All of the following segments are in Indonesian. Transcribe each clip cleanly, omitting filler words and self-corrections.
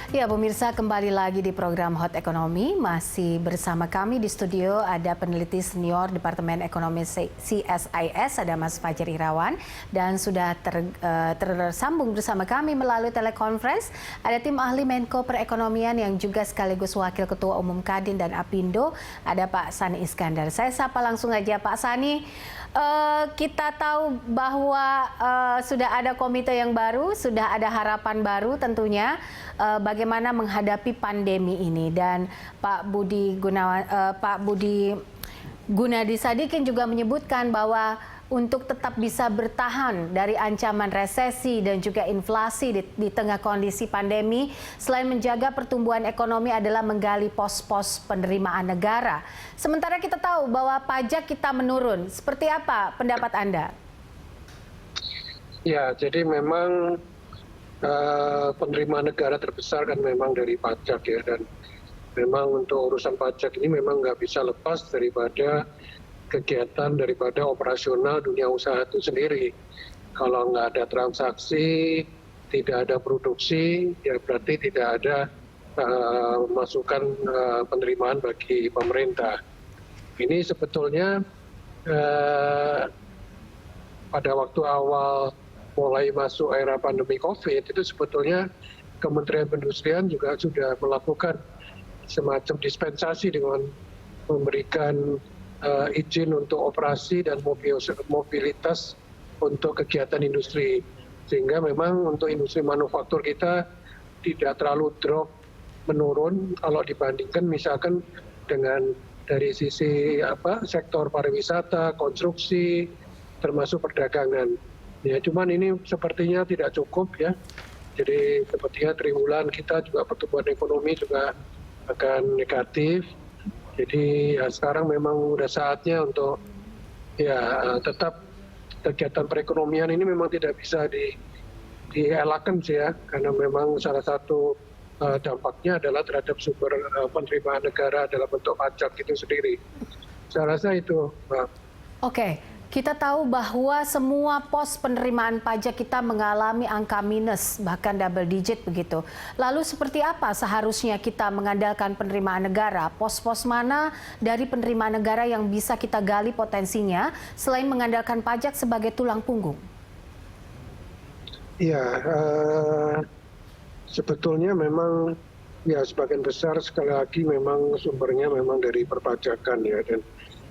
Ya, pemirsa, kembali lagi di program Hot Ekonomi. Masih bersama kami di studio ada peneliti senior Departemen Ekonomi CSIS, ada Mas Fajar Irawan. Dan sudah tersambung bersama kami melalui telekonferensi, ada tim ahli Menko Perekonomian yang juga sekaligus Wakil Ketua Umum Kadin dan Apindo, ada Pak Sani Iskandar. Saya sapa langsung aja Pak Sani. Kita tahu bahwa sudah ada komite yang baru, sudah ada harapan baru tentunya bagaimana menghadapi pandemi ini, dan Pak Budi Gunadi Sadikin juga menyebutkan bahwa untuk tetap bisa bertahan dari ancaman resesi dan juga inflasi di tengah kondisi pandemi, selain menjaga pertumbuhan ekonomi adalah menggali pos-pos penerimaan negara. Sementara kita tahu bahwa pajak kita menurun. Seperti apa pendapat Anda? Ya, jadi memang penerimaan negara terbesar kan memang dari pajak ya, dan memang untuk urusan pajak ini memang nggak bisa lepas daripada kegiatan daripada operasional dunia usaha itu sendiri. Kalau nggak ada transaksi, tidak ada produksi, ya berarti tidak ada masukan penerimaan bagi pemerintah. Ini sebetulnya pada waktu awal mulai masuk era pandemi COVID itu sebetulnya Kementerian Perindustrian juga sudah melakukan semacam dispensasi dengan memberikan izin untuk operasi dan mobilitas untuk kegiatan industri, sehingga memang untuk industri manufaktur kita tidak terlalu drop menurun kalau dibandingkan misalkan dengan dari sisi sektor pariwisata, konstruksi, termasuk perdagangan. Ya, cuman ini sepertinya tidak cukup ya. Jadi sepertinya triwulan kita juga pertumbuhan ekonomi juga akan negatif. Jadi ya sekarang memang udah saatnya untuk ya tetap kegiatan perekonomian ini memang tidak bisa dielakkan sih ya, karena memang salah satu dampaknya adalah terhadap sumber penerimaan negara dalam bentuk pajak itu sendiri. Saya rasa itu, Mbak. Oke. Kita tahu bahwa semua pos penerimaan pajak kita mengalami angka minus, bahkan double digit begitu. Lalu seperti apa seharusnya kita mengandalkan penerimaan negara? Pos-pos mana dari penerimaan negara yang bisa kita gali potensinya selain mengandalkan pajak sebagai tulang punggung? Ya, sebetulnya memang ya sebagian besar sekali lagi memang sumbernya memang dari perpajakan ya, dan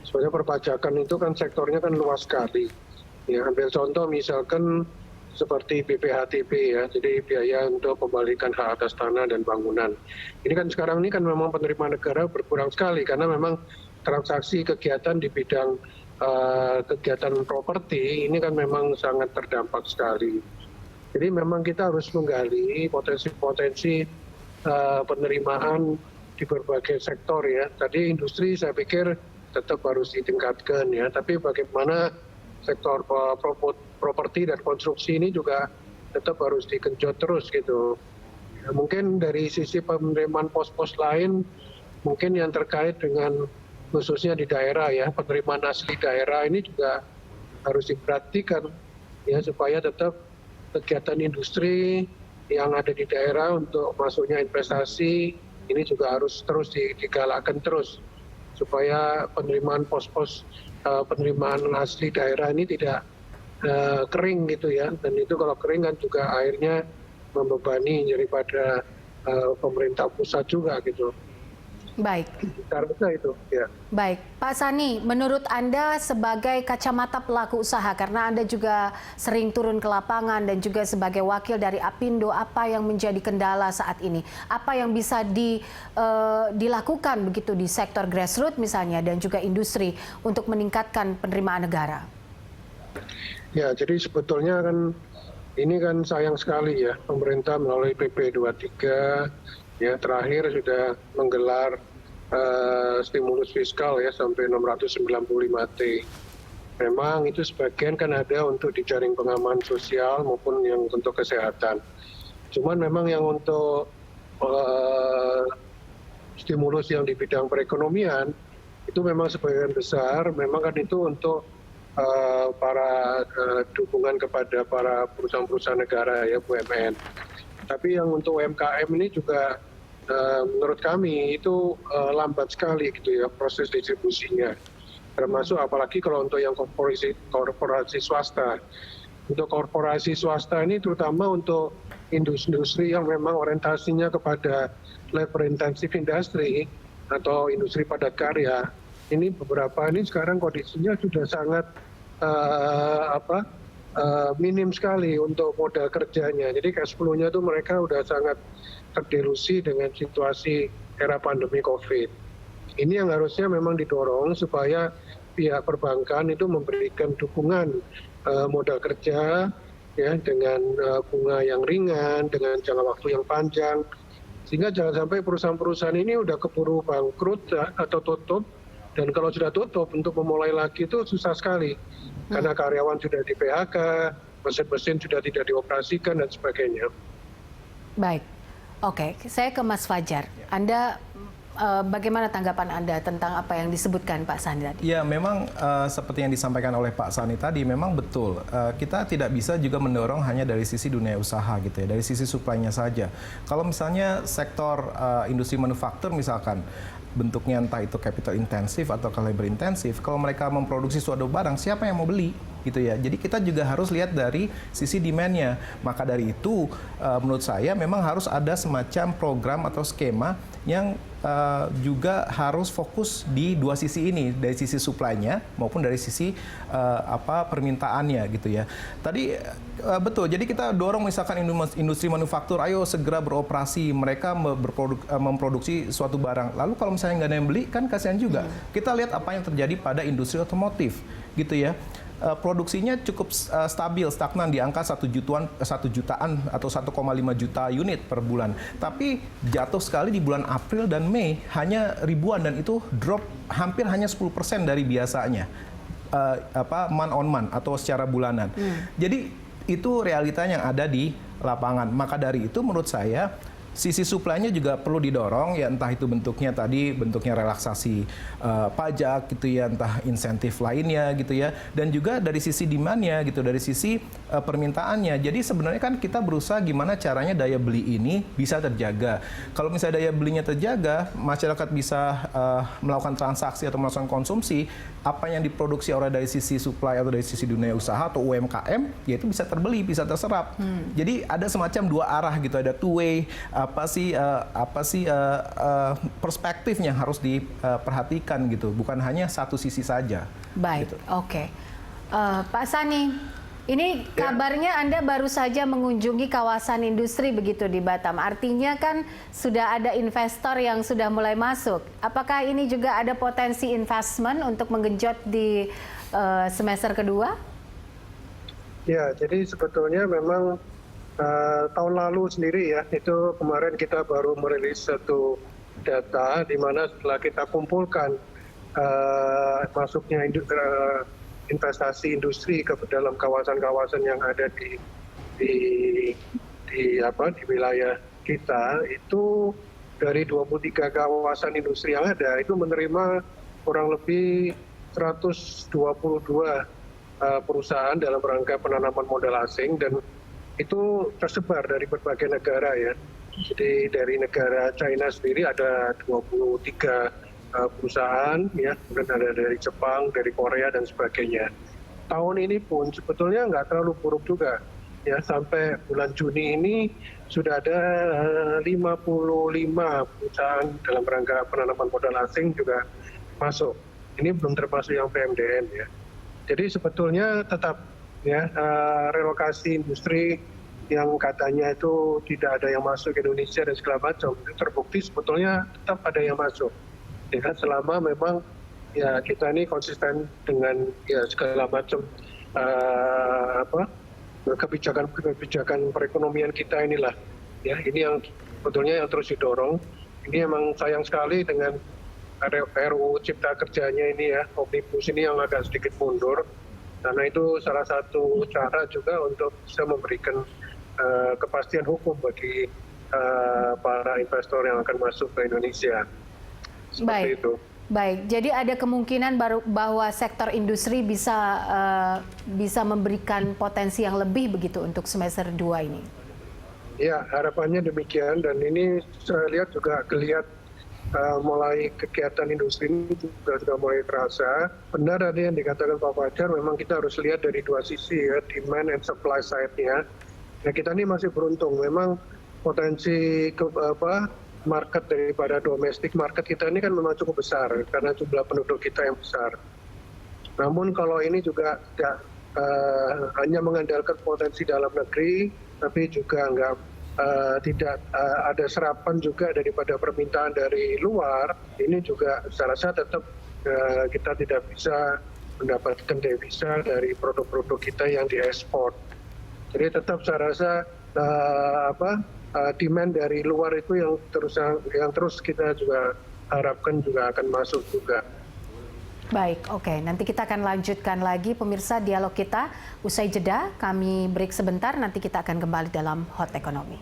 sebenarnya perpajakan itu kan sektornya kan luas sekali. Ya, ambil contoh misalkan seperti BPHTB ya, jadi biaya untuk pembalikan hak atas tanah dan bangunan. Ini kan sekarang ini kan memang penerimaan negara berkurang sekali karena memang transaksi kegiatan di bidang kegiatan properti ini kan memang sangat terdampak sekali. Jadi memang kita harus menggali potensi-potensi penerimaan di berbagai sektor ya. Tadi industri saya pikir tetap harus ditingkatkan ya, tapi bagaimana sektor properti dan konstruksi ini juga tetap harus digenjot terus gitu. Ya, mungkin dari sisi penerimaan pos-pos lain, mungkin yang terkait dengan khususnya di daerah ya, penerimaan asli daerah ini juga harus diperhatikan ya, supaya tetap kegiatan industri yang ada di daerah untuk masuknya investasi ini juga harus terus digalakkan terus, supaya penerimaan pos-pos penerimaan asli daerah ini tidak kering gitu ya, dan itu kalau kering kan juga akhirnya membebani daripada pemerintah pusat juga gitu. Baik. Karena itu ya. Baik, Pak Sani, menurut Anda sebagai kacamata pelaku usaha, karena Anda juga sering turun ke lapangan dan juga sebagai wakil dari Apindo, apa yang menjadi kendala saat ini? Apa yang bisa dilakukan begitu di sektor grassroots misalnya dan juga industri untuk meningkatkan penerimaan negara? Ya, jadi sebetulnya kan ini kan sayang sekali ya, pemerintah melalui PP 23 ya terakhir sudah menggelar stimulus fiskal ya sampai 695T. Memang itu sebagian kan ada untuk di jaring pengaman sosial maupun yang untuk kesehatan. Cuman memang yang untuk stimulus yang di bidang perekonomian itu memang sebagian besar memang kan itu untuk para dukungan kepada para perusahaan-perusahaan negara ya, BUMN. Tapi yang untuk UMKM ini juga menurut kami itu lambat sekali gitu ya proses distribusinya. Termasuk apalagi kalau untuk yang korporasi swasta. Untuk korporasi swasta ini terutama untuk industri yang memang orientasinya kepada labor intensive industry atau industri padat karya. Ini beberapa ini sekarang kondisinya sudah sangat minim sekali untuk modal kerjanya. Jadi cash flow-nya itu mereka udah sangat terdelusi dengan situasi era pandemi COVID. Ini yang harusnya memang didorong supaya pihak perbankan itu memberikan dukungan modal kerja ya dengan bunga yang ringan, dengan jangka waktu yang panjang, sehingga jangan sampai perusahaan-perusahaan ini udah keburu bangkrut atau tutup, dan kalau sudah tutup untuk memulai lagi itu susah sekali karena karyawan sudah di PHK, mesin-mesin sudah tidak dioperasikan dan sebagainya. Baik, oke, saya ke Mas Fajar. Anda bagaimana tanggapan Anda tentang apa yang disebutkan Pak Sani tadi? Ya, memang seperti yang disampaikan oleh Pak Sani tadi, memang betul. Kita tidak bisa juga mendorong hanya dari sisi dunia usaha gitu ya, dari sisi supply-nya saja. Kalau misalnya sektor industri manufaktur misalkan, bentuknya entah itu capital intensif atau labor intensif, kalau mereka memproduksi suatu barang, siapa yang mau beli? Gitu ya. Jadi kita juga harus lihat dari sisi demand-nya. Maka dari itu, menurut saya memang harus ada semacam program atau skema yang juga harus fokus di dua sisi ini, dari sisi supply-nya maupun dari sisi permintaannya gitu ya. Tadi betul, jadi kita dorong misalkan industri manufaktur, ayo segera beroperasi, mereka memproduksi suatu barang. Lalu kalau misalnya nggak ada yang beli, kan kasihan juga. Kita lihat apa yang terjadi pada industri otomotif gitu ya. Produksinya cukup stabil, stagnan di angka 1 jutaan atau 1,5 juta unit per bulan. Tapi jatuh sekali di bulan April dan Mei hanya ribuan, dan itu drop hampir hanya 10% dari biasanya month on month atau secara bulanan. Jadi itu realitanya yang ada di lapangan. Maka dari itu menurut saya sisi supply-nya juga perlu didorong, ya entah itu bentuknya tadi, bentuknya relaksasi pajak gitu ya, entah insentif lainnya gitu ya, dan juga dari sisi demand-nya gitu, dari sisi permintaannya. Jadi sebenarnya kan kita berusaha gimana caranya daya beli ini bisa terjaga. Kalau misalnya daya belinya terjaga, masyarakat bisa melakukan transaksi atau melakukan konsumsi, apa yang diproduksi oleh dari sisi supply atau dari sisi dunia usaha atau UMKM, ya itu bisa terbeli, bisa terserap. Jadi ada semacam dua arah gitu, ada two way, perspektifnya harus diperhatikan gitu, bukan hanya satu sisi saja. Baik, gitu. Oke. Pak Sani, ini kabarnya Anda baru saja mengunjungi kawasan industri begitu di Batam. Artinya kan sudah ada investor yang sudah mulai masuk. Apakah ini juga ada potensi investment untuk menggenjot di semester kedua? Ya, jadi sebetulnya memang tahun lalu sendiri ya, itu kemarin kita baru merilis satu data di mana setelah kita kumpulkan masuknya investasi industri ke dalam kawasan-kawasan yang ada di wilayah kita, itu dari 23 kawasan industri yang ada itu menerima kurang lebih 122 perusahaan dalam rangka penanaman modal asing, dan itu tersebar dari berbagai negara ya. Jadi dari negara China sendiri ada 23 perusahaan ya, kemudian ada dari Jepang, dari Korea dan sebagainya. Tahun ini pun sebetulnya nggak terlalu buruk juga ya, sampai bulan Juni ini sudah ada 55 perusahaan dalam rangka penanaman modal asing juga masuk. Ini belum termasuk yang PMDN ya. Jadi sebetulnya tetap ya, relokasi industri yang katanya itu tidak ada yang masuk ke Indonesia dan segala macam, itu terbukti sebetulnya tetap ada yang masuk. Ya, selama memang ya kita ini konsisten dengan ya segala macam kebijakan perekonomian kita inilah. Ya, ini yang sebetulnya yang terus didorong. Ini emang sayang sekali dengan RUU Cipta Kerjanya ini ya, Omnibus ini yang agak sedikit mundur. Karena itu salah satu cara juga untuk bisa memberikan kepastian hukum bagi para investor yang akan masuk ke Indonesia. Seperti itu. Baik, jadi ada kemungkinan bahwa sektor industri bisa memberikan potensi yang lebih begitu untuk semester 2 ini? Ya, harapannya demikian, dan ini saya lihat juga kelihatan mulai kegiatan industri ini juga sudah mulai terasa. Benar tadi yang dikatakan Pak Fajar, memang kita harus lihat dari dua sisi ya, demand and supply side-nya. Nah, kita ini masih beruntung, memang potensi market daripada domestic market kita ini kan memang cukup besar karena jumlah penduduk kita yang besar. Namun kalau ini juga tidak hanya mengandalkan potensi dalam negeri, tapi juga tidak ada serapan juga daripada permintaan dari luar, ini juga saya rasa tetap kita tidak bisa mendapatkan devisa dari produk-produk kita yang diekspor. Jadi tetap saya rasa demand dari luar itu yang terus kita juga harapkan juga akan masuk juga. Baik, oke. Nanti kita akan lanjutkan lagi pemirsa dialog kita. Usai jeda, kami break sebentar, nanti kita akan kembali dalam Hot Economy.